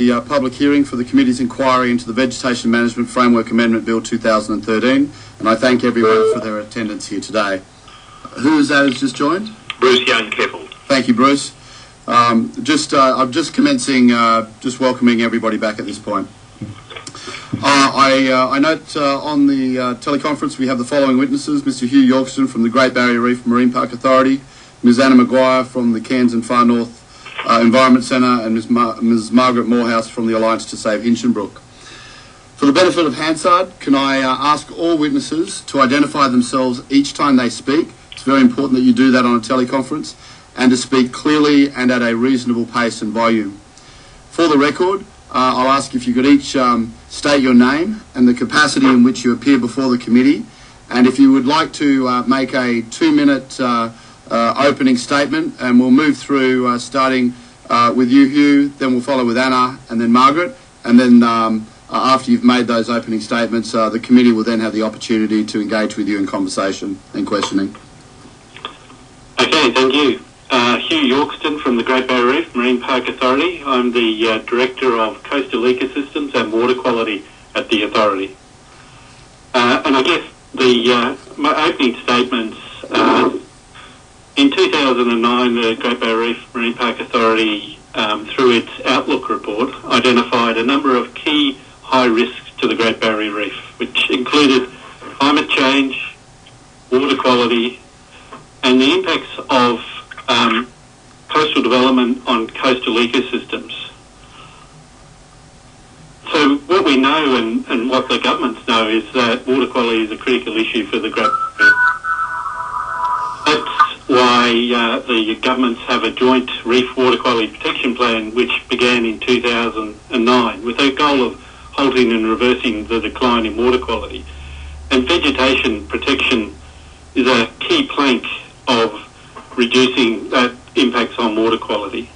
The public hearing for the committee's inquiry into the Vegetation Management Framework Amendment Bill 2013, and I thank everyone for their attendance here today. Who is that has just joined? Bruce Young-Keppel. Thank you, Bruce. I'm just welcoming everybody back at this point. I note on the teleconference we have the following witnesses: Mr. Hugh Yorkston from the Great Barrier Reef Marine Park Authority, Ms. Anna Maguire from the Cairns and Far North Environment Centre, and Ms. Margaret Morehouse from the Alliance to Save Hinchinbrook. For the benefit of Hansard, can I ask all witnesses to identify themselves each time they speak? It's very important that you do that on a teleconference, and to speak clearly and at a reasonable pace and volume. For the record, I'll ask if you could each state your name and the capacity in which you appear before the committee, and if you would like to make a 2-minute opening statement, and we'll move through starting with you, Hugh, then we'll follow with Anna and then Margaret, and then after you've made those opening statements, the committee will then have the opportunity to engage with you in conversation and questioning. Okay, thank you. Hugh Yorkston from the Great Barrier Reef Marine Park Authority. I'm the Director of Coastal Ecosystems and Water Quality at the Authority. And I guess my opening statements, in 2009 the Great Barrier Reef Marine Park Authority, through its Outlook report, identified a number of key high risks to the Great Barrier Reef, which included climate change, water quality, and the impacts of coastal development on coastal ecosystems. So what we know and what the governments know is that water quality is a critical issue for the Great Barrier Reef. That's why the governments have a joint reef water quality protection plan which began in 2009 with a goal of halting and reversing the decline in water quality. And vegetation protection is a key plank of reducing that impacts on water quality.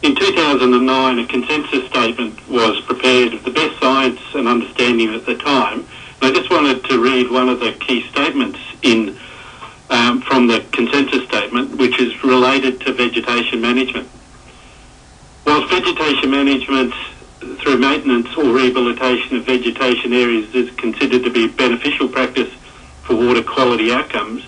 In 2009, a consensus statement was prepared of the best science and understanding at the time. And I just wanted to read one of the key statements from the consensus statement, which is related to vegetation management. Whilst vegetation management through maintenance or rehabilitation of vegetation areas is considered to be a beneficial practice for water quality outcomes,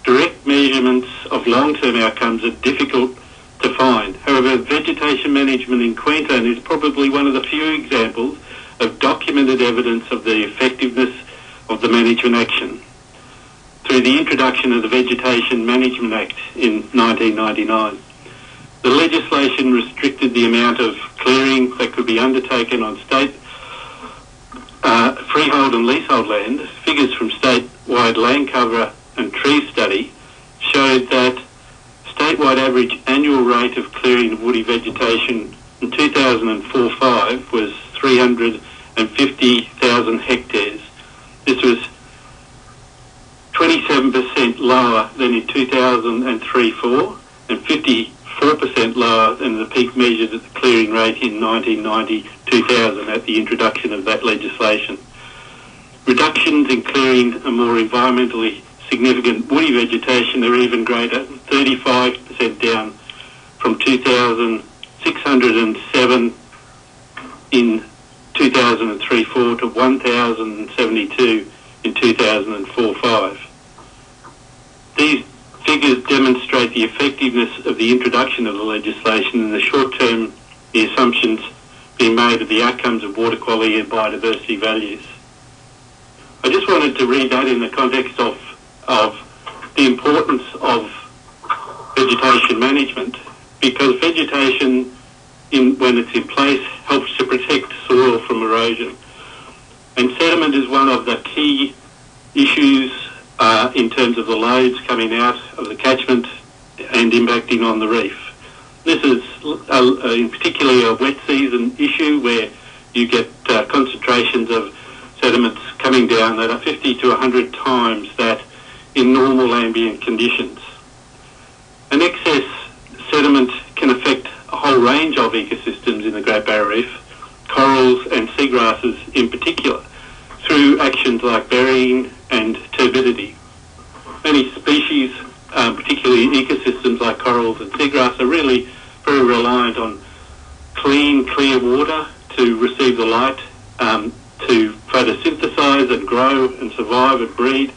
direct measurements of long-term outcomes are difficult to find. However, vegetation management in Queensland is probably one of the few examples of documented evidence of the effectiveness of the management action through the introduction of the Vegetation Management Act in 1999. The legislation restricted the amount of clearing that could be undertaken on state freehold and leasehold land. Figures from statewide land cover and tree study showed that statewide average annual rate of clearing of woody vegetation in 2004-05 was 350,000 hectares. This was 27% lower than in 2003-04 and 54% lower than the peak measured at the clearing rate in 1990-2000 at the introduction of that legislation. Reductions in clearing a more environmentally significant woody vegetation are even greater, 35% down from 2,607 in 2003-04 to 1,072 in 2004-05. These figures demonstrate the effectiveness of the introduction of the legislation and the short-term the assumptions being made of the outcomes of water quality and biodiversity values. I just wanted to read that in the context of the importance of vegetation management, because vegetation, when it's in place, helps to protect soil from erosion. And sediment is one of the key issues in terms of the loads coming out of the catchment and impacting on the reef. This is in particularly a wet season issue where you get concentrations of sediments coming down that are 50 to 100 times that in normal ambient conditions. An excess sediment can affect a whole range of ecosystems in the Great Barrier Reef, corals and seagrasses in particular, through actions like burying and turbidity. Many species, particularly ecosystems like corals and seagrass, are really very reliant on clean, clear water to receive the light, to photosynthesize and grow and survive and breed.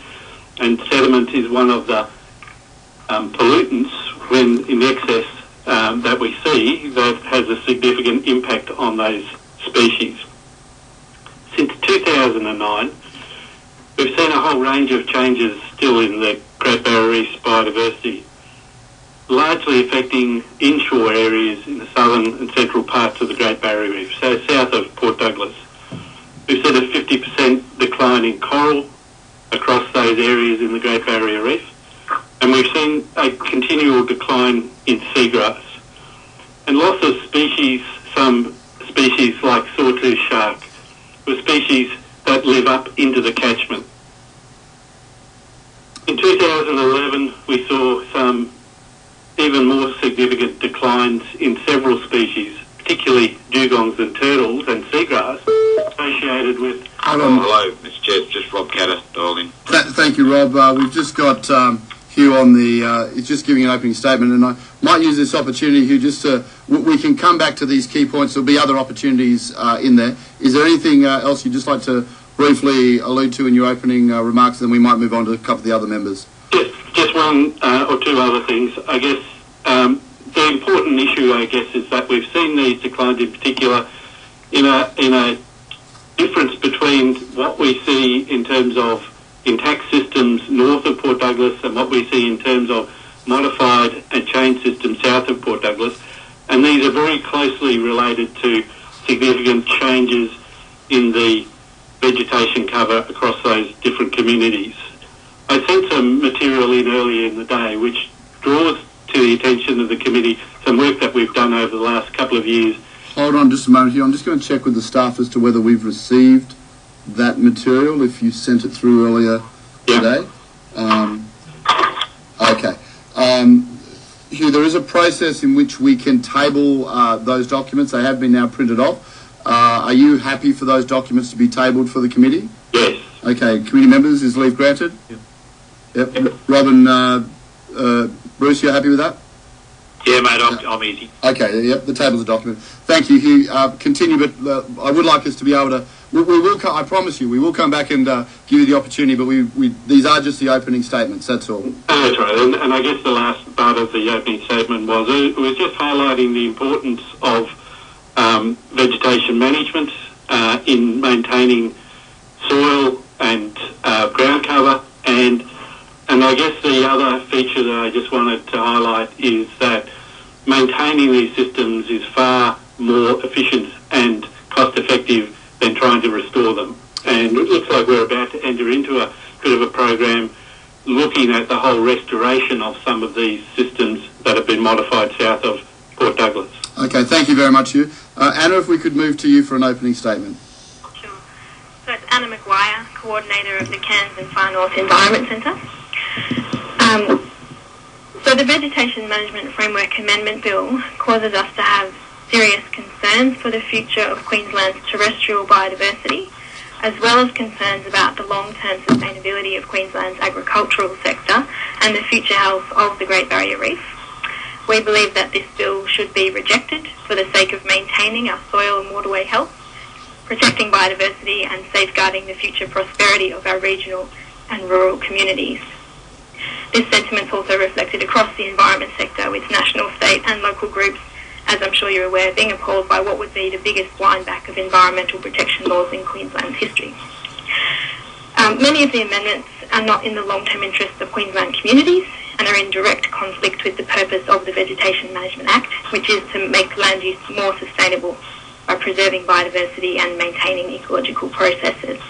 And sediment is one of the pollutants when in excess that we see that has a significant impact on those species. Since 2009, we've seen a whole range of changes still in the Great Barrier Reef's biodiversity, largely affecting inshore areas in the southern and central parts of the Great Barrier Reef, so south of Port Douglas. We've seen a 50% decline in coral across those areas in the Great Barrier Reef, and we've seen a continual decline in seagrass. And loss of species, some species like sawtooth shark, were species that live up into the catchment. In 2011, we saw some even more significant declines in several species, particularly dugongs and turtles and seagrass, associated with... Hello, Mr. Chair, it's just Rob Catter, dialed in. Thank you, Rob. We've just got Hugh on the... he's just giving an opening statement, and I might use this opportunity, Hugh, just to... We can come back to these key points. There'll be other opportunities in there. Is there anything else you'd just like to briefly allude to in your opening remarks, then we might move on to a couple of the other members? Just one or two other things. I guess the important issue, I guess, is that we've seen these declines in particular in a difference between what we see in terms of intact systems north of Port Douglas and what we see in terms of modified and changed systems south of Port Douglas. And these are very closely related to significant changes in the vegetation cover across those different communities. I sent some material in earlier in the day which draws to the attention of the committee some work that we've done over the last couple of years. Hold on just a moment here. I'm just going to check with the staff as to whether we've received that material, if you sent it through earlier today. Okay. Hugh, there is a process in which we can table those documents. They have been now printed off. Are you happy for those documents to be tabled for the committee? Yes. Okay. Committee members, is leave granted? Yep. Robin, Bruce, you're happy with that? Yeah, mate, I'm easy. Okay, yep, the table's a document. Thank you, Hugh. Continue, but I would like us to be able to... We will. I promise you, we will come back and give you the opportunity, but these are just the opening statements, that's all. That's right, and I guess the last part of the opening statement was just highlighting the importance of vegetation management in maintaining soil and ground cover, and I guess the other feature that I just wanted to highlight is that maintaining these systems is far more efficient and cost effective than trying to restore them. And it looks like we're about to enter into a bit of a program looking at the whole restoration of some of these systems that have been modified south of Port Douglas. Okay, thank you very much, Hugh. Anna, if we could move to you for an opening statement. Sure. So it's Anna Maguire, coordinator of the Cairns and Far North Environment Centre. So the Vegetation Management Framework Amendment Bill causes us to have serious concerns for the future of Queensland's terrestrial biodiversity, as well as concerns about the long-term sustainability of Queensland's agricultural sector and the future health of the Great Barrier Reef. We believe that this bill should be rejected for the sake of maintaining our soil and waterway health, protecting biodiversity and safeguarding the future prosperity of our regional and rural communities. This sentiment is also reflected across the environment sector, with national, state and local groups, as I'm sure you're aware, being appalled by what would be the biggest windback of environmental protection laws in Queensland's history. Many of the amendments are not in the long-term interests of Queensland communities and are in direct conflict with the purpose of the Vegetation Management Act, which is to make land use more sustainable by preserving biodiversity and maintaining ecological processes.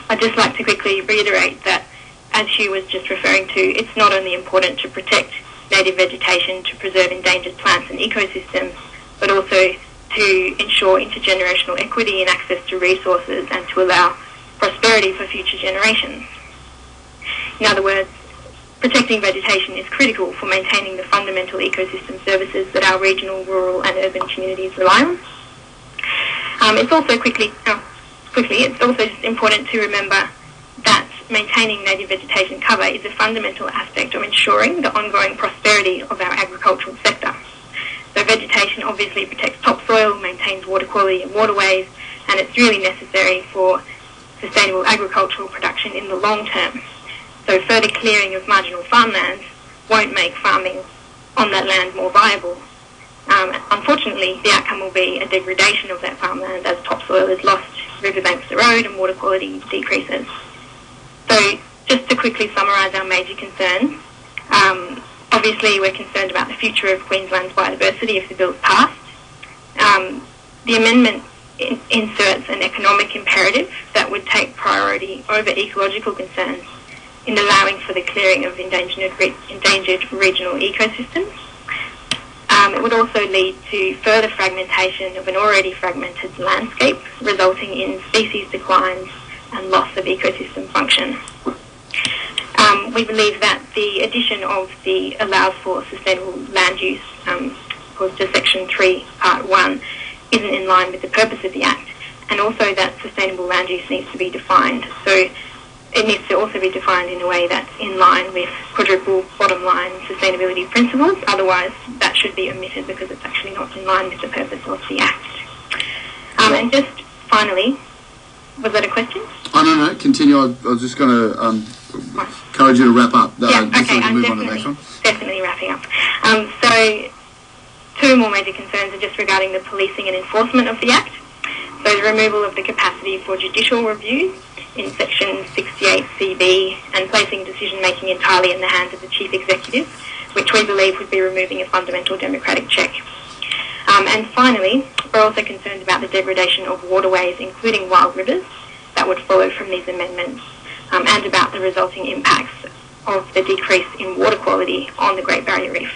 I'd just like to quickly reiterate that, as Hugh was just referring to, it's not only important to protect native vegetation to preserve endangered plants and ecosystems, but also to ensure intergenerational equity and access to resources and to allow prosperity for future generations. In other words, protecting vegetation is critical for maintaining the fundamental ecosystem services that our regional, rural and urban communities rely on. It's also it's also just important to remember that maintaining native vegetation cover is a fundamental aspect of ensuring the ongoing prosperity of our agricultural sector. So vegetation obviously protects topsoil, maintains water quality in waterways, and it's really necessary for sustainable agricultural production in the long term. So further clearing of marginal farmlands won't make farming on that land more viable. Unfortunately, the outcome will be a degradation of that farmland as topsoil is lost, riverbanks erode, and water quality decreases. So just to quickly summarise our major concerns, obviously we're concerned about the future of Queensland's biodiversity if the bill's passed. The amendment inserts an economic imperative that would take priority over ecological concerns in allowing for the clearing of endangered regional ecosystems. It would also lead to further fragmentation of an already fragmented landscape, resulting in species declines and loss of ecosystem function. We believe that the addition of the allows for sustainable land use to Section 3, Part 1, isn't in line with the purpose of the Act, and also that sustainable land use needs to be defined. So it needs to also be defined in a way that's in line with quadruple bottom line sustainability principles. Otherwise, that should be omitted because it's actually not in line with the purpose of the Act. And just finally, was that a question? Oh, no, continue. I was just going to encourage you to wrap up. Okay, I'm move on to the next one. Definitely wrapping up. So two more major concerns are just regarding the policing and enforcement of the Act. So the removal of the capacity for judicial review in Section 68CB and placing decision-making entirely in the hands of the Chief Executive, which we believe would be removing a fundamental democratic check. And finally, we're also concerned about the degradation of waterways, including wild rivers, that would follow from these amendments, and about the resulting impacts of the decrease in water quality on the Great Barrier Reef.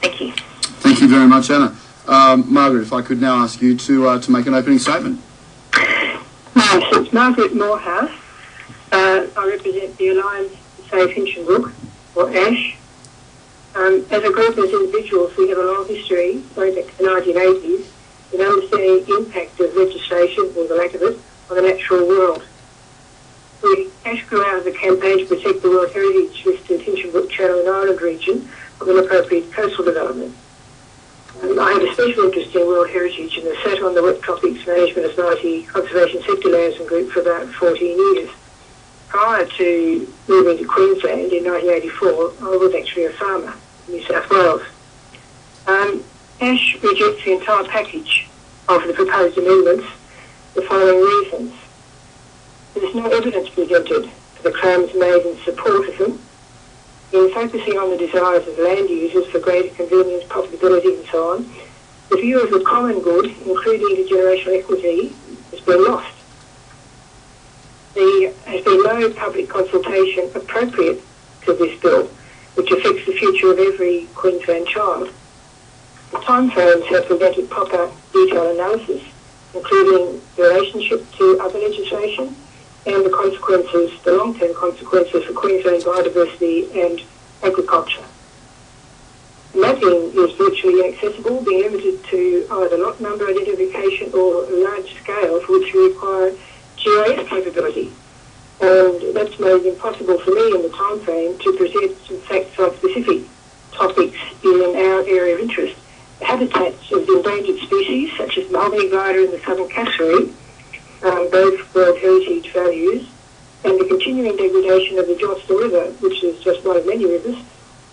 Thank you. Thank you very much, Anna. Margaret, if I could now ask you to make an opening statement. So it's Margaret Morehouse. I represent the Alliance to Save Hinchinbrook, or ASH. As a group, as individuals, we have a long history, going back to the 1980s, in understanding the impact of legislation, or the lack of it, on the natural world. ASH grew out of the campaign to protect the World Heritage listed Hinchinbrook Channel and Island region from inappropriate coastal development. I have a special interest in World Heritage and have sat on the Wet Tropics Management Authority Conservation Sector Liaison Group for about 14 years. Prior to moving to Queensland in 1984, I was actually a farmer in New South Wales. ASH rejects the entire package of the proposed amendments for the following reasons. There is no evidence presented for the claims made in support of them. In focusing on the desires of land users for greater convenience, profitability and so on, the view of the common good, including intergenerational equity, has been lost. There has been no public consultation appropriate to this bill, which affects the future of every Queensland child. The timeframes have prevented proper detailed analysis, including the relationship to other legislation, and the consequences, the long-term consequences for Queensland biodiversity and agriculture. Mapping is virtually inaccessible, being limited to either lot number identification or large scale, for which we require GIS capability. And that's made it impossible for me in the time frame to present some facts on specific topics in our area of interest. The habitats of the endangered species, such as mahogany glider in the southern cassowary, both World Heritage values, and the continuing degradation of the Johnston River, which is just one of many rivers,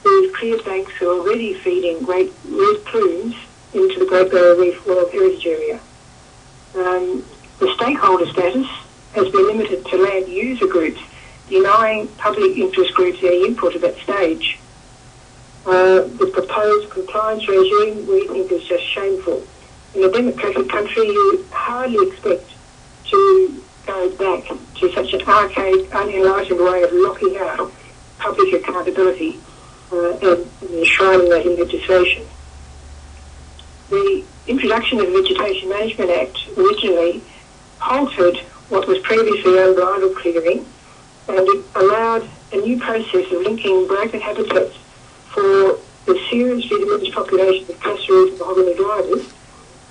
whose clear banks are already feeding great red plumes into the Great Barrier Reef World Heritage Area. The stakeholder status has been limited to land user groups, denying public interest groups any input at that stage. The proposed compliance regime we think is just shameful. In a democratic country, you hardly expect to go back to such an archaic, unenlightened way of locking out public accountability and enshrining that in legislation. The introduction of the Vegetation Management Act originally halted what was previously unbridled clearing, and it allowed a new process of linking broken habitats for the seriously diminished population of cassowaries and mahogany gliders,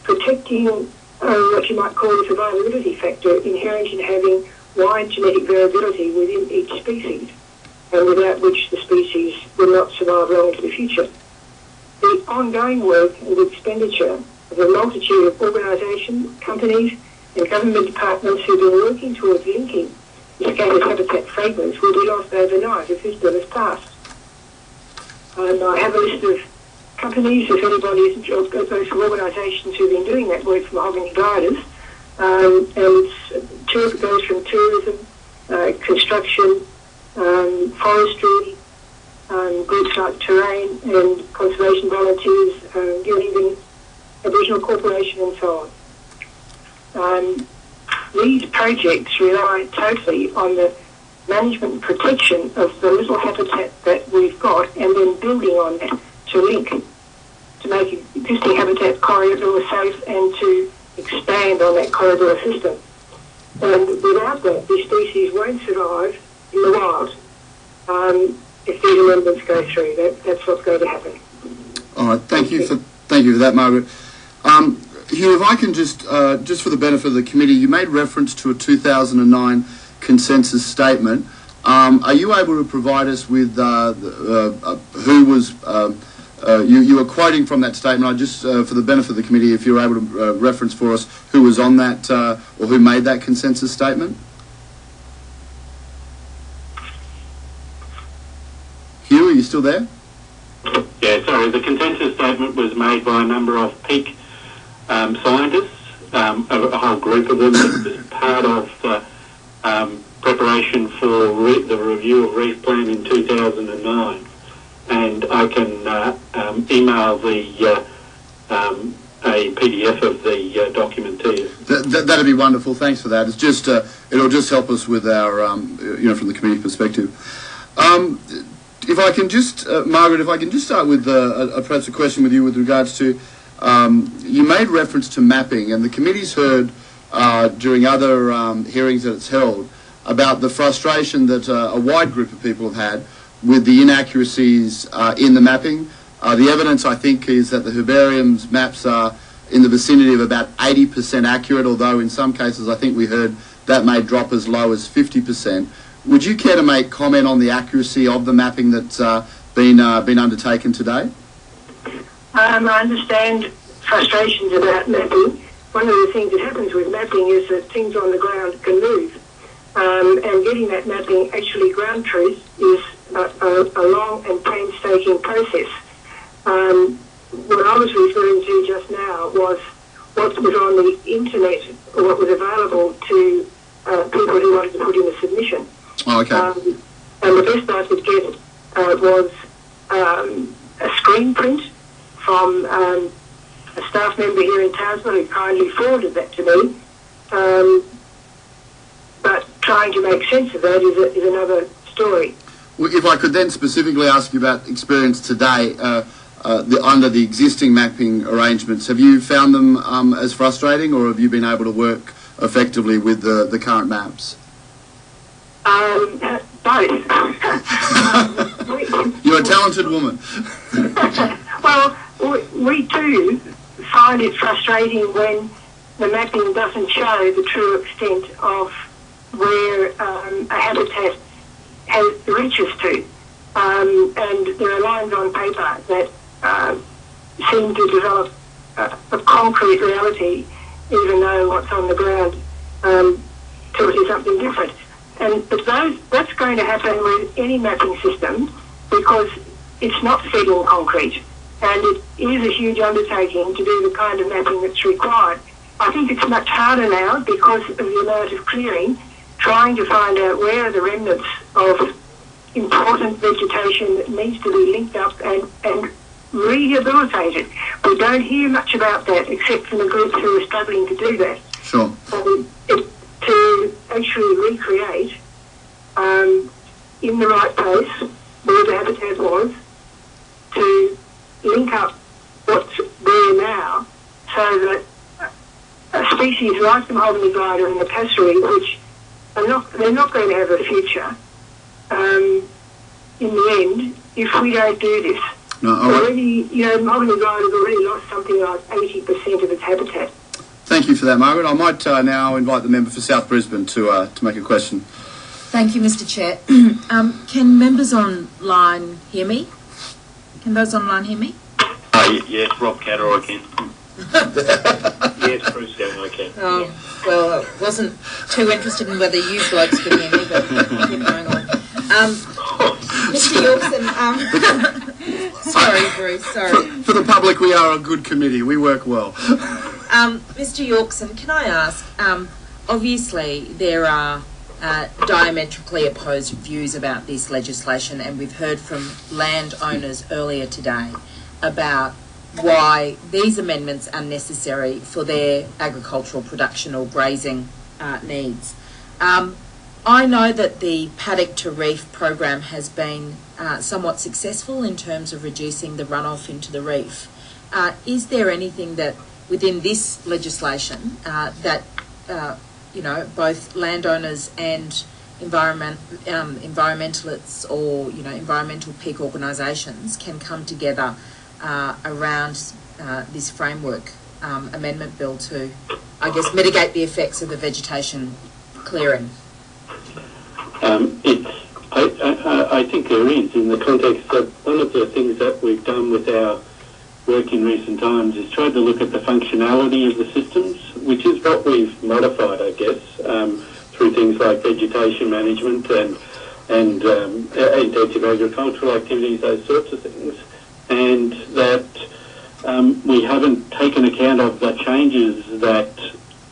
protecting what you might call the survivability factor inherent in having wide genetic variability within each species, and without which the species will not survive long into the future. the ongoing work and expenditure of a multitude of organisations, companies and government departments who've been working towards linking the scattered habitat fragments will be lost overnight if this bill is passed. I have a list of companies, if anybody isn't, or those organisations who've been doing that work for mahogany gliders, and it goes from tourism, construction, forestry, groups like Terrain and conservation volunteers, even Aboriginal Corporation and so on. These projects rely totally on the management and protection of the little habitat that we've got and then building on that to link, to make existing habitat corridor safe and to expand on that corridor system. And without that, these species won't survive in the wild if these amendments go through. That's what's going to happen. All right, thank you for that, Margaret. Hugh, if I can just for the benefit of the committee, you made reference to a 2009 consensus statement. Are you able to provide us with who was you were quoting from that statement? I just for the benefit of the committee, if you're able to reference for us who was on that or who made that consensus statement. Hugh, are you still there? Yeah, sorry. The consensus statement was made by a number of peak scientists, a whole group of them as part of the preparation for the review of Reef Plan in 2009. And I can email a PDF of the document to you. That'd be wonderful. Thanks for that. It's just it'll just help us with our from the committee perspective. If I can just, Margaret, if I can just start with perhaps a question with you with regards to, you made reference to mapping, and the committee's heard during other hearings that it's held about the frustration that a wide group of people have had with the inaccuracies in the mapping. The evidence, I think, is that the herbarium's maps are in the vicinity of about 80% accurate, although in some cases I think we heard that may drop as low as 50%. Would you care to make comment on the accuracy of the mapping that's been undertaken today? I understand frustrations about mapping. One of the things that happens with mapping is that things on the ground can move. And getting that mapping actually ground truth is a long and painstaking process. What I was referring to just now was what was on the internet or what was available to people who wanted to put in a submission. Oh, okay. And the best I could get was a screen print from a staff member here in Townsville who kindly forwarded that to me. But trying to make sense of that is another story. Well, if I could then specifically ask you about experience today under the existing mapping arrangements, have you found them as frustrating, or have you been able to work effectively with the current maps? Both. You're a talented woman. Well, we too find it frustrating when the mapping doesn't show the true extent of where a habitat reaches to. And there are lines on paper that seem to develop a concrete reality, even though what's on the ground tells you something different. But that's going to happen with any mapping system because it's not set in concrete, and it is a huge undertaking to do the kind of mapping that's required. I think it's much harder now because of the amount of clearing, trying to find out where are the remnants of important vegetation that needs to be linked up and rehabilitated. We don't hear much about that except from the groups who are struggling to do that. Sure. To actually recreate in the right place where the habitat was, to link up what's there now so that a species like the mahogany glider and the passery, which they're not going to have a future in the end if we don't do this. No, already, mahogany glider's already lost something like 80% of its habitat. Thank you for that, Margaret. I might now invite the member for South Brisbane to make a question. Thank you, Mr. Chair. Can members online hear me? Can those online hear me? Yes, Rob Catter, I can. Yes, Bruce Young, I can. Oh, well, I wasn't too interested in whether you blokes could hear me, but keep going on. Mr. Yorkson, sorry, Bruce, sorry. For the public, we are a good committee. We work well. Mr. Yorkson, can I ask, obviously there are diametrically opposed views about this legislation, and we've heard from landowners earlier today about why these amendments are necessary for their agricultural production or grazing needs. I know that the paddock to reef program has been somewhat successful in terms of reducing the runoff into the reef. Is there anything that within this legislation that both landowners and environmentalists or environmental peak organisations can come together around this framework amendment bill to, I guess, mitigate the effects of the vegetation clearing? I think there is, in the context of one of the things that we've done with our work in recent times is tried to look at the functionality of the systems, which is what we've modified, I guess, through things like vegetation management and intensive agricultural activities, those sorts of things, and that we haven't taken account of the changes that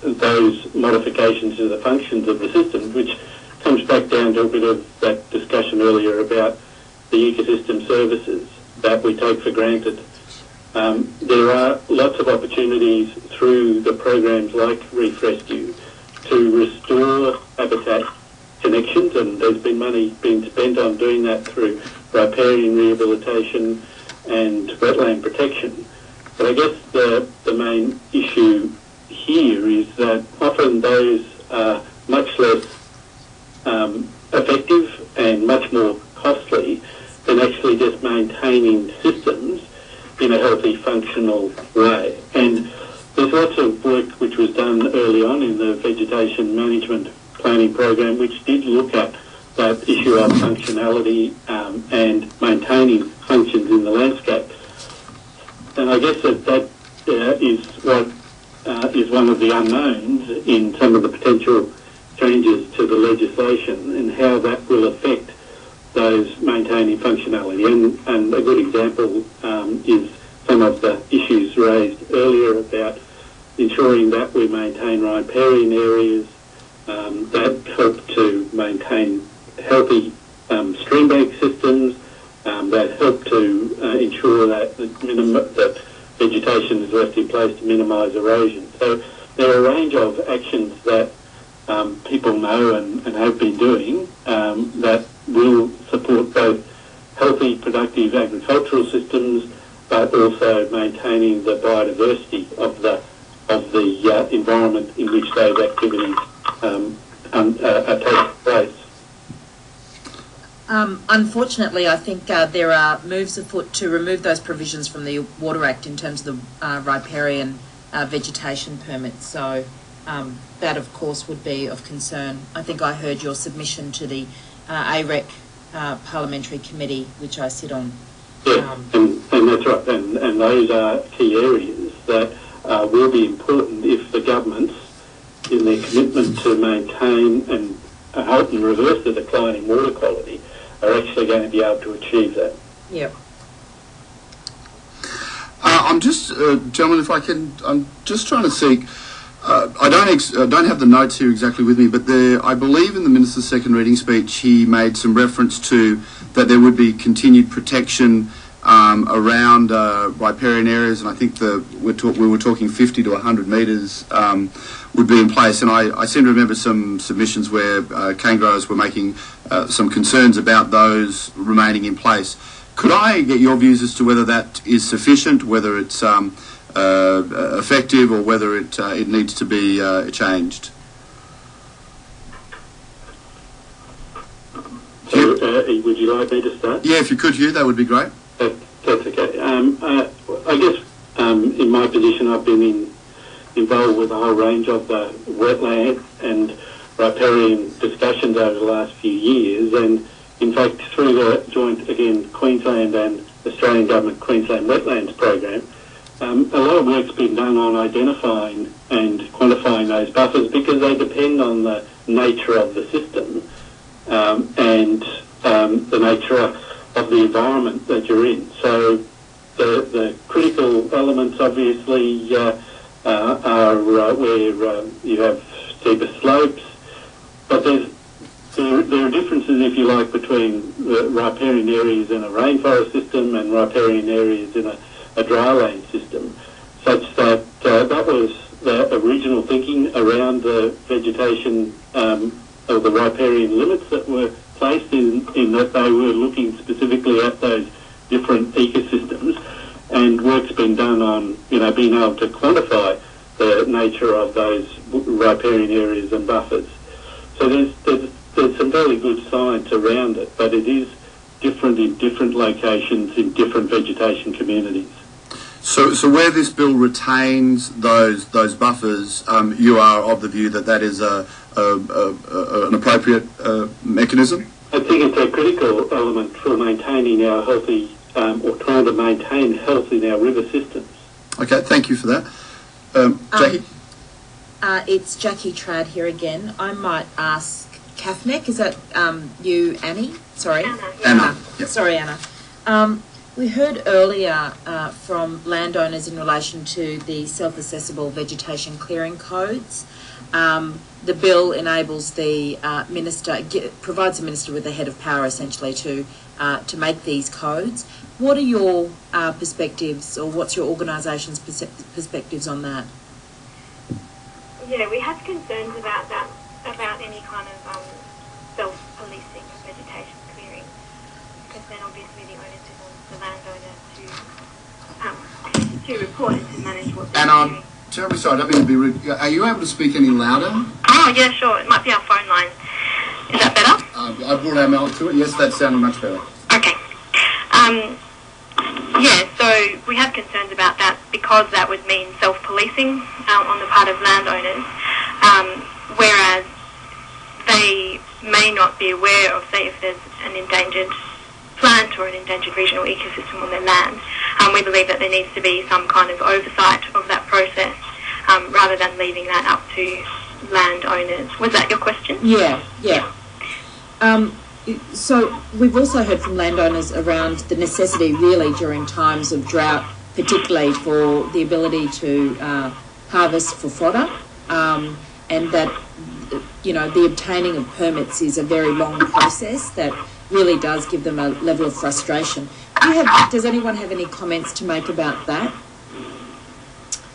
those modifications to the functions of the systems, which comes back down to a bit of that discussion earlier about the ecosystem services that we take for granted. There are lots of opportunities through the programs like Reef Rescue to restore habitat connections, and there's been money being spent on doing that through riparian rehabilitation and wetland protection. But I guess the main issue here is that often those are much less effective and much more costly than actually just maintaining systems in a healthy, functional way. And there's lots of work which was done early on in the vegetation management planning program which did look at that issue of functionality and maintaining functions in the landscape. And I guess that is what is one of the unknowns in some of the potential changes to the legislation and how that will affect those maintaining functionality. And a good example is some of the issues raised earlier about ensuring that we maintain riparian areas that help to maintain healthy streambank systems, that help to ensure that that vegetation is left in place to minimise erosion. So there are a range of actions that people know and have been doing that will support both healthy, productive agricultural systems, but also maintaining the biodiversity of the environment in which those activities are taking place. Unfortunately, I think there are moves afoot to remove those provisions from the Water Act in terms of the riparian vegetation permits. So that, of course, would be of concern. I think I heard your submission to the AREC Parliamentary Committee, which I sit on. Yeah, and that's right. And those are key areas that will be important if the governments, in their commitment to maintain and help and reverse the decline in water quality, are actually going to be able to achieve that. Yep. I'm just, gentlemen, if I can, I'm just trying to seek. I don't have the notes here exactly with me, but I believe in the Minister's second reading speech he made some reference to that there would be continued protection around riparian areas, and I think we were talking 50 to 100 metres would be in place. And I seem to remember some submissions where cane growers were making some concerns about those remaining in place. Could I get your views as to whether that is sufficient, whether it's effective, or whether it needs to be changed? So, would you like me to start? Yeah, if you could, Hugh, that would be great. That's okay. I guess in my position I've been involved with a whole range of the wetland and riparian discussions over the last few years, and in fact through the joint, again, Queensland and Australian Government Queensland Wetlands Program, a lot of work's been done on identifying and quantifying those buffers because they depend on the nature of the system and the nature of the environment that you're in. So the critical elements obviously are where you have steeper slopes, but there are differences, if you like, between the riparian areas in a rainforest system and riparian areas in a dryland system, such that that was the original thinking around the vegetation of the riparian limits that were placed in that they were looking specifically at those different ecosystems, and work's been done on being able to quantify the nature of those riparian areas and buffers. So there's some fairly good science around it, but it is different in different locations in different vegetation communities. So where this bill retains those buffers, you are of the view that that is an appropriate mechanism? I think it's a critical element for maintaining our healthy, or trying to maintain health in our river systems. Okay, thank you for that. Jackie? It's Jackie Trad here again. I might ask Kathnek, is that you, Annie? Sorry. Anna. Yep. Sorry, Anna. We heard earlier from landowners in relation to the self-assessable vegetation clearing codes. The bill enables the minister, provides the minister with the head of power essentially to make these codes. What are your perspectives, or what's your organisation's perspectives on that? Yeah, we have concerns about that, about any kind of self-policing of vegetation clearing, because then obviously the onus is on the landowner to report and to manage what they're doing. Terribly sorry, I don't mean to be rude. Are you able to speak any louder? Oh, yeah, sure. It might be our phone line. Is that better? I brought our mouth to it. Yes, that's sounding much better. Okay. Yeah, so we have concerns about that because that would mean self-policing on the part of landowners, whereas they may not be aware of, say, if there's an endangered plant or an endangered regional ecosystem on their land. We believe that there needs to be some kind of oversight of that process rather than leaving that up to landowners. Was that your question? Yeah. So we've also heard from landowners around the necessity really during times of drought, particularly for the ability to harvest for fodder, and that the obtaining of permits is a very long process that really does give them a level of frustration. Does anyone have any comments to make about that?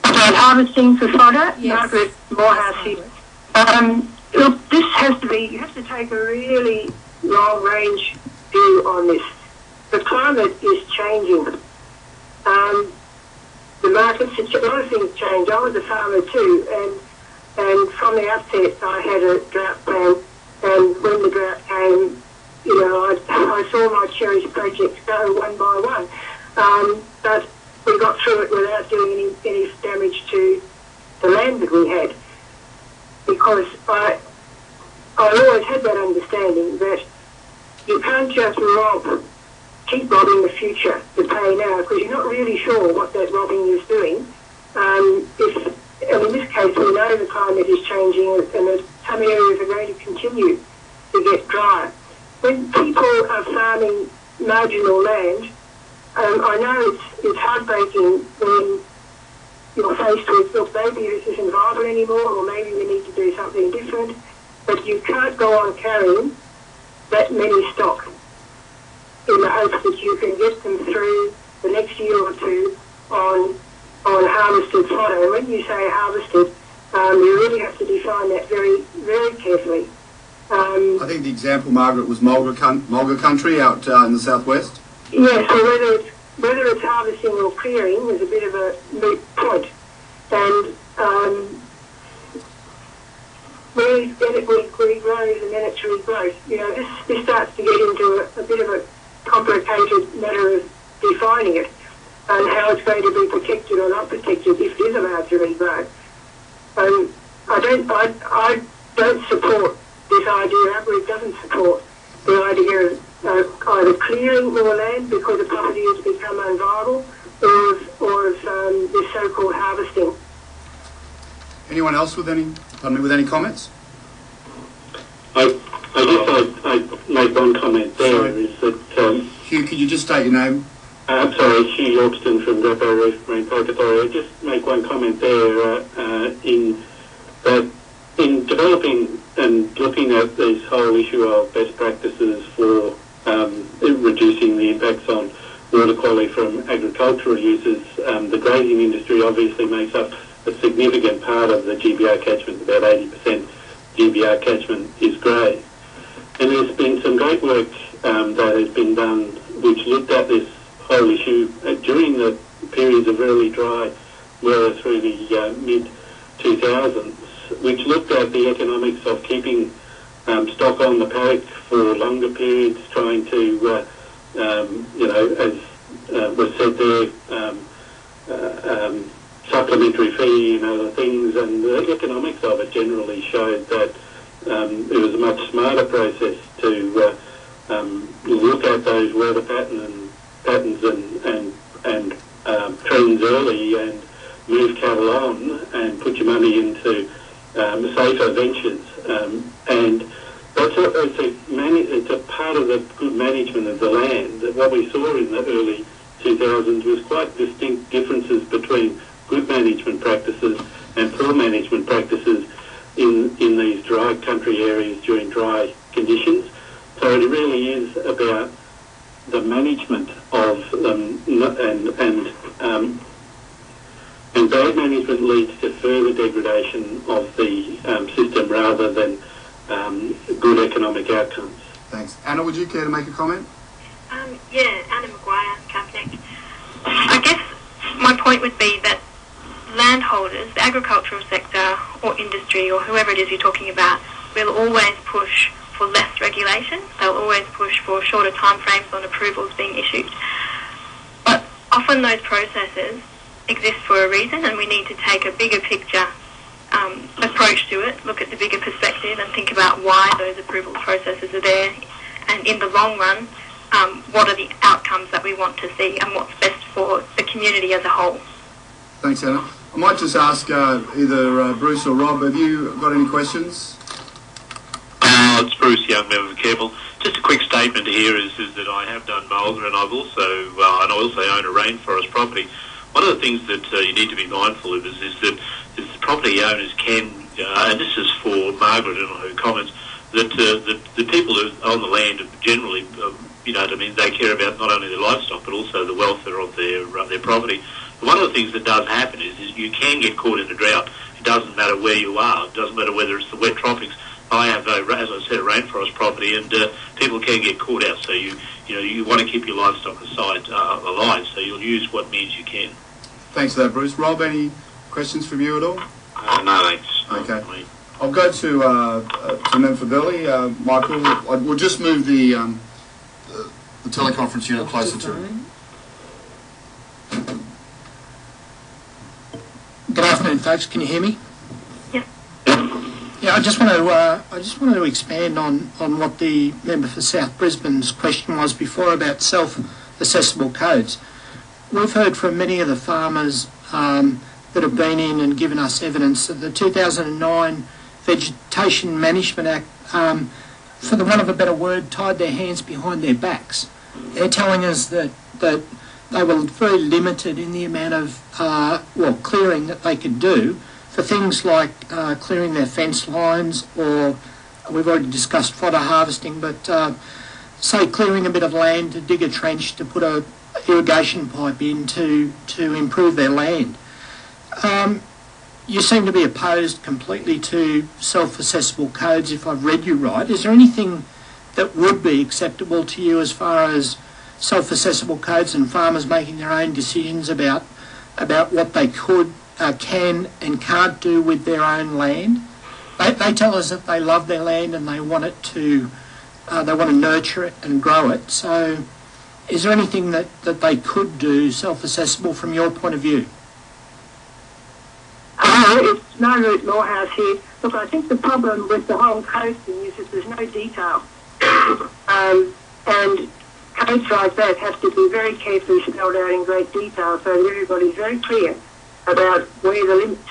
About harvesting for fodder? Yes. Margaret Morehouse here. Look, this has to be, you have to take a really long-range view on this. The climate is changing. The markets, a lot of things change. I was a farmer too, and from the outset I had a drought plan, and when the drought came, I saw my cherished projects go one by one. But we got through it without doing any damage to the land that we had, because I always had that understanding that you can't just keep robbing the future to pay now, because you're not really sure what that robbing is doing. In this case, we know the climate is changing and that some areas are going to continue to get drier. When people are farming marginal land, I know it's heartbreaking when you're faced with, look, maybe this isn't viable anymore, or maybe we need to do something different, but you can't go on carrying that many stock in the hopes that you can get them through the next year or two on harvested fodder. And when you say harvested, you really have to define that very, very carefully. I think the example, Margaret, was Mulga country out in the southwest. Yeah, so whether it's harvesting or clearing is a bit of a moot point. And when it regrows and then it's regrowth, this starts to get into a bit of a complicated matter of defining it and how it's going to be protected or not protected if it is allowed to regrow. I don't support this idea. Our group doesn't support the idea either clearing more land because the property has become unviable, or of this so-called harvesting. Anyone else with any comments? I'd make one comment there. Sorry. Is that Hugh, could you just state your name? I'm sorry, Hugh Yorkston from Great Barrier Reef Marine Park Authority. I'd just make one comment there in developing and looking at this whole issue of best practices for reducing the impacts on water quality from agricultural uses. The grazing industry obviously makes up a significant part of the GBR catchment. About 80% GBR catchment is grey. And there's been some great work that has been done which looked at this whole issue during the periods of really dry weather through the mid-2000s, which looked at the economics of keeping stock on the paddock for longer periods, trying to, as was said there, supplementary feeding and other things, and the economics of it generally showed that it was a much smarter process to look at those weather patterns and trends early and move cattle on and put your money into safer ventures. And it's a part of the good management of the land. What we saw in the early 2000s was quite distinct differences between good management practices and poor management practices in these dry country areas during dry conditions. So it really is about the management of them, and bad management leads to further degradation of the system rather than good economic outcomes. Thanks. Anna, would you care to make a comment? Anna Maguire, Catholic. I guess my point would be that landholders, the agricultural sector or industry or whoever it is you're talking about, will always push for less regulation. They'll always push for shorter timeframes on approvals being issued. But often those processes exist for a reason, and we need to take a bigger picture approach to it, look at the bigger perspective and think about why those approval processes are there, and in the long run, what are the outcomes that we want to see and what's best for the community as a whole. Thanks, Anna. I might just ask either Bruce or Rob, have you got any questions? It's Bruce Young, member of Careful. Just a quick statement here is that I have done mulga, and I also own a rainforest property. One of the things that you need to be mindful of is that the property owners can, and this is for Margaret and her comments, that the people who own the land generally, they care about not only their livestock but also the welfare of their property. One of the things that does happen is you can get caught in a drought. It doesn't matter where you are. It doesn't matter whether it's the wet tropics. I have, as I said, a rainforest property, and people can get caught out. So you want to keep your livestock alive. So you'll use what means you can. Thanks for that, Bruce. Rob, any questions from you at all? No, thanks. Okay. I'll go to member for Billy. Michael, we'll just move the teleconference unit closer to him. Good afternoon, folks. Can you hear me? Yeah. Yeah, I just want to expand on what the member for South Brisbane's question was before about self-assessable codes. We've heard from many of the farmers that have been in and given us evidence that the 2009 Vegetation Management Act, for the want of a better word, tied their hands behind their backs. They're telling us that they were very limited in the amount of clearing that they could do for things like clearing their fence lines, or we've already discussed fodder harvesting, but say clearing a bit of land to dig a trench to put a irrigation pipe in to improve their land. You seem to be opposed completely to self-assessable codes, if I've read you right. Is there anything that would be acceptable to you as far as self-assessable codes and farmers making their own decisions about what they can and can't do with their own land? They tell us that they love their land and they want it to nurture it and grow it. So is there anything that they could do self-assessable from your point of view? Hello, it's Margaret Morehouse here. Look, I think the problem with the whole coasting is that there's no detail. And codes like that have to be very carefully spelled out in great detail so that everybody's very clear about where the limits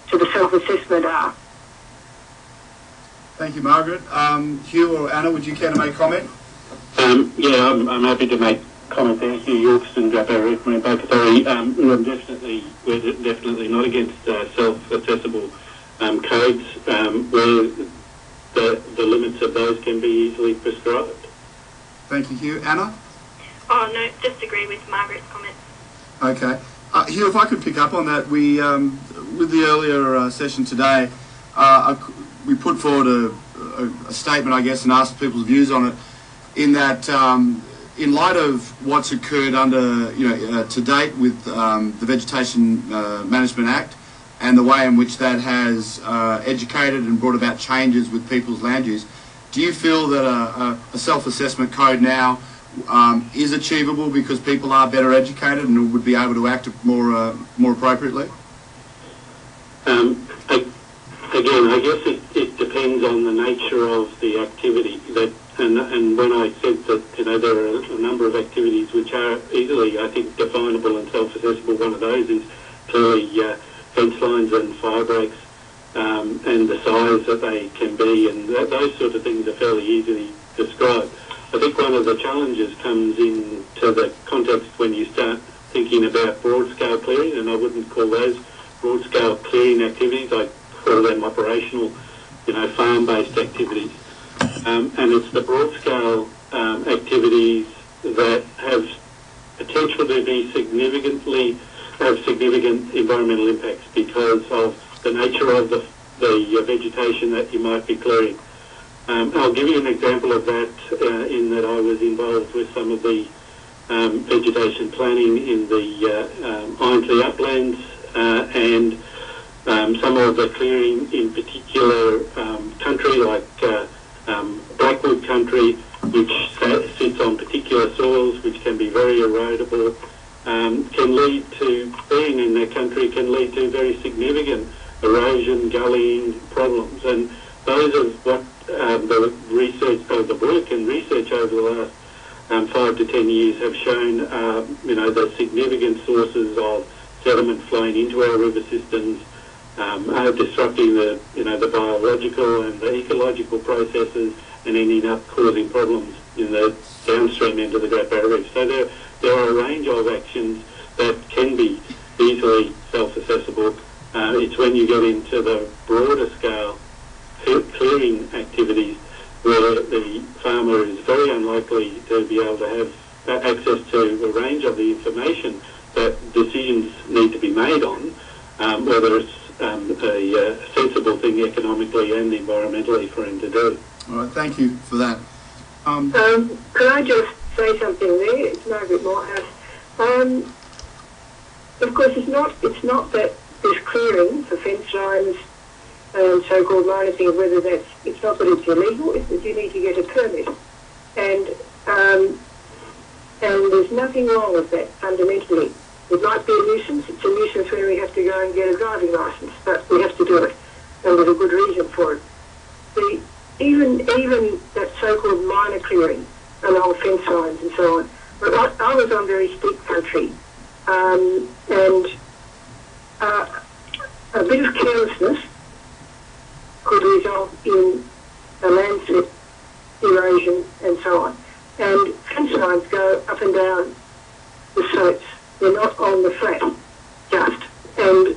to the self-assessment are. Thank you, Margaret. Hugh or Anna, would you care to make comment? Yeah, I'm happy to make comment there. Hugh Yorkston, Great Barrier Reef Marine Park Authority. We're definitely not against self-assessable codes where the limits of those can be easily prescribed. Thank you, Hugh. Anna? Oh, no, just agree with Margaret's comments. Okay. Hugh, if I could pick up on that, we, with the earlier session today, we put forward a statement, I guess, and asked people's views on it, in that in light of what's occurred under, to date with the Vegetation Management Act and the way in which that has educated and brought about changes with people's land use, do you feel that a self-assessment code now is achievable because people are better educated and would be able to act more appropriately? Again, I guess it depends on the nature of the activity. And when I said that there are a number of activities which are easily, I think, definable and self-assessable, one of those is clearly fence lines and fire breaks and the size that they can be, and those sort of things are fairly easily described. I think one of the challenges comes into the context when you start thinking about broad-scale clearing, and I wouldn't call those broad-scale clearing activities. I call them operational, farm-based activities. And it's the broad-scale activities that have potential to be have significant environmental impacts because of the nature of the vegetation that you might be clearing. I'll give you an example of that in that I was involved with some of the vegetation planning in the Ironsley uplands and some of the clearing in particular country like Blackwood country, which sits on particular soils which can be very erodible, can lead to, being in that country, can lead to very significant erosion, gullying problems. And those are what the research, the work and research over the last 5 to 10 years have shown, the significant sources of sediment flowing into our river systems, disrupting the biological and the ecological processes and ending up causing problems in the downstream end of the Great Barrier Reef. So there are a range of actions that can be easily self-assessable. It's when you get into the broader scale clearing activities where the farmer is very unlikely to be able to have access to a range of the information that decisions need to be made on, whether it's a sensible thing economically and environmentally for him to do. All right, thank you for that. Could I just say something there? It's Margaret Morehouse. Of course, it's not that this clearing for fence lines and so-called minor things, whether it's not that it's illegal, it's that you need to get a permit. And there's nothing wrong with that fundamentally. It might be a nuisance. It's a nuisance when we have to go and get a driving licence, but we have to do it, and there's a good reason for it. Even that so-called minor clearing along fence lines and so on. But I was on very steep country, and a bit of carelessness could result in a landslip, erosion, and so on. And fence lines go up and down the slopes. They're not on the flat, just. And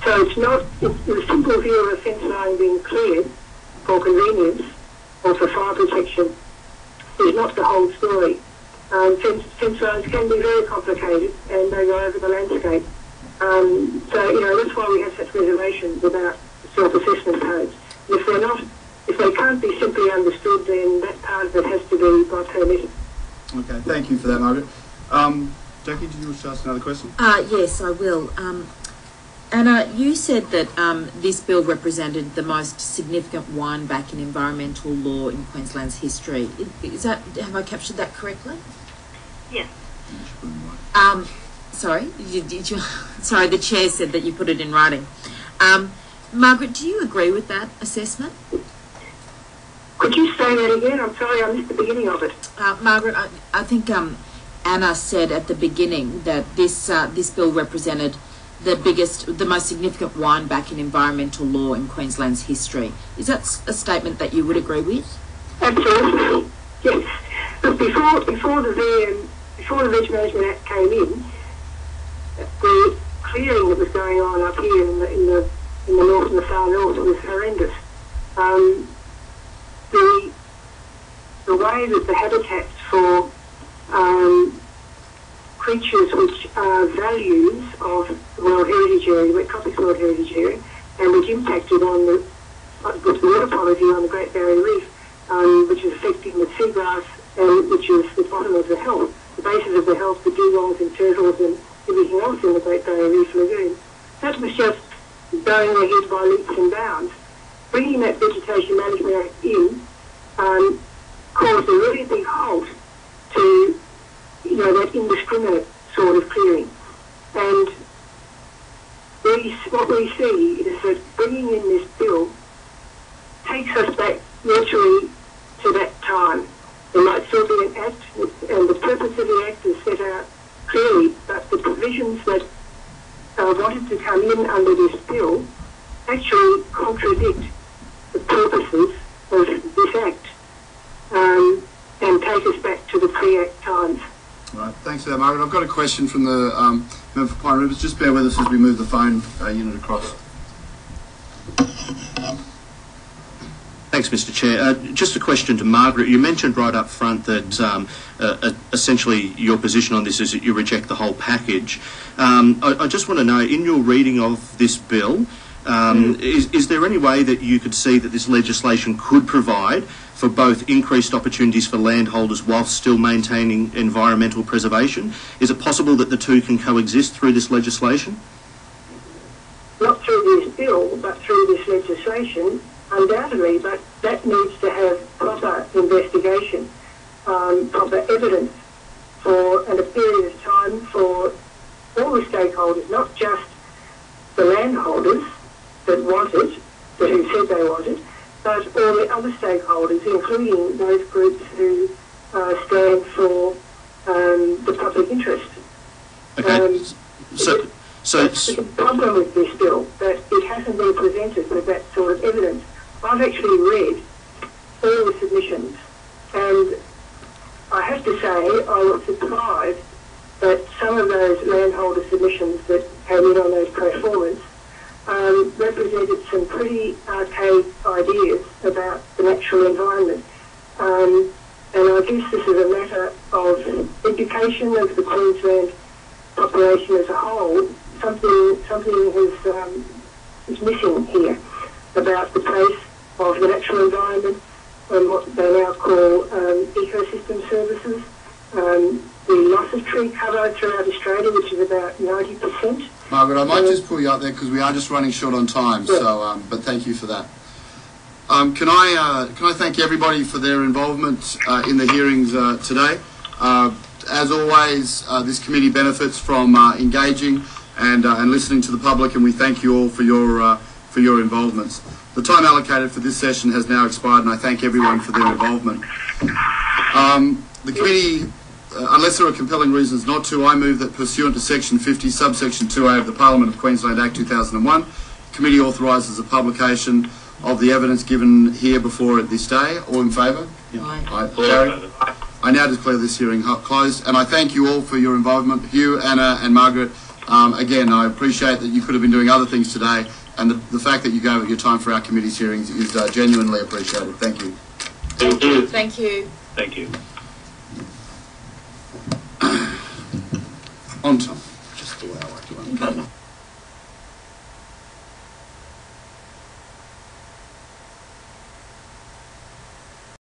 so it's not, the simple view of a fence line being cleared for convenience or for fire protection is not the whole story. Fence lines can be very complicated and they go over the landscape. So, that's why we have such reservations about self-assessment codes. If they can't be simply understood, then that part of it has to be by permitted. Okay, thank you for that, Margaret. Jackie, did you wish to ask another question? Yes, I will. Anna, you said that this bill represented the most significant wind-back in environmental law in Queensland's history. Have I captured that correctly? Yes. Sorry, sorry, the chair said that you put it in writing. Margaret, do you agree with that assessment? Could you say that again? I'm sorry, I missed the beginning of it. Margaret, I think Anna said at the beginning that this bill represented the most significant wind back in environmental law in Queensland's history. Is that a statement that you would agree with? Absolutely, yes. Look, before the Veg Management Act came in, the clearing that was going on up here in the north and the far north was horrendous. The way that the habitats for creatures which are values of the World Heritage Area, Wet Tropics World Heritage Area, and which impacted on the water quality on the Great Barrier Reef, which is affecting the seagrass, and which is the bottom of the health, the basis of the health, the dugongs and turtles and everything else in the Great Barrier Reef Lagoon. That was just going ahead by leaps and bounds. Bringing that Vegetation Management Act in caused a really big halt to, that indiscriminate sort of clearing. And what we see is that bringing in this bill takes us back literally to that time. There might still be an act, and the purpose of the act is set out clearly, but the provisions that wanted to come in under this bill actually contradict the purposes of this act and take us back to the pre-act times. Right, thanks for that, Margaret. I've got a question from the member for Pine Rivers. Just bear with us as we move the phone unit across. Thanks, Mr. Chair. Just a question to Margaret. You mentioned right up front that essentially your position on this is that you reject the whole package. I just want to know, in your reading of this bill, is there any way that you could see that this legislation could provide for both increased opportunities for landholders whilst still maintaining environmental preservation? Is it possible that the two can coexist through this legislation? Not through this bill, but through this legislation, undoubtedly, but that needs to have proper investigation, proper evidence and a period of time for all the stakeholders, not just the landholders that want it, who said they want it, but all the other stakeholders, including those groups who stand for the public interest. Okay. That's the problem with this bill, that it hasn't been presented with that sort of evidence. I've actually read all the submissions, and I have to say I was surprised that some of those landholder submissions that came in on those pro formas represented some pretty archaic ideas about the natural environment. And I guess this is a matter of education of the Queensland population as a whole. Something is missing here about the place of the natural environment and what they now call ecosystem services. The loss of tree cover throughout Australia, which is about 90%. Margaret, I might just pull you up there because we are just running short on time. Yeah. So, but thank you for that. Can I thank everybody for their involvement in the hearings today? As always, this committee benefits from engaging and listening to the public, and we thank you all for your involvements. The time allocated for this session has now expired, and I thank everyone for their involvement. The committee, unless there are compelling reasons not to, I move that pursuant to Section 50, subsection 2A of the Parliament of Queensland Act 2001, the committee authorises the publication of the evidence given here before it this day. All in favour? Aye. Carried. I now declare this hearing closed, and I thank you all for your involvement. Hugh, Anna and Margaret, again, I appreciate that you could have been doing other things today, and the fact that you gave your time for our committee's hearings is genuinely appreciated. Thank you. Thank you. Thank you. Thank you. On time. Just the way I like to run.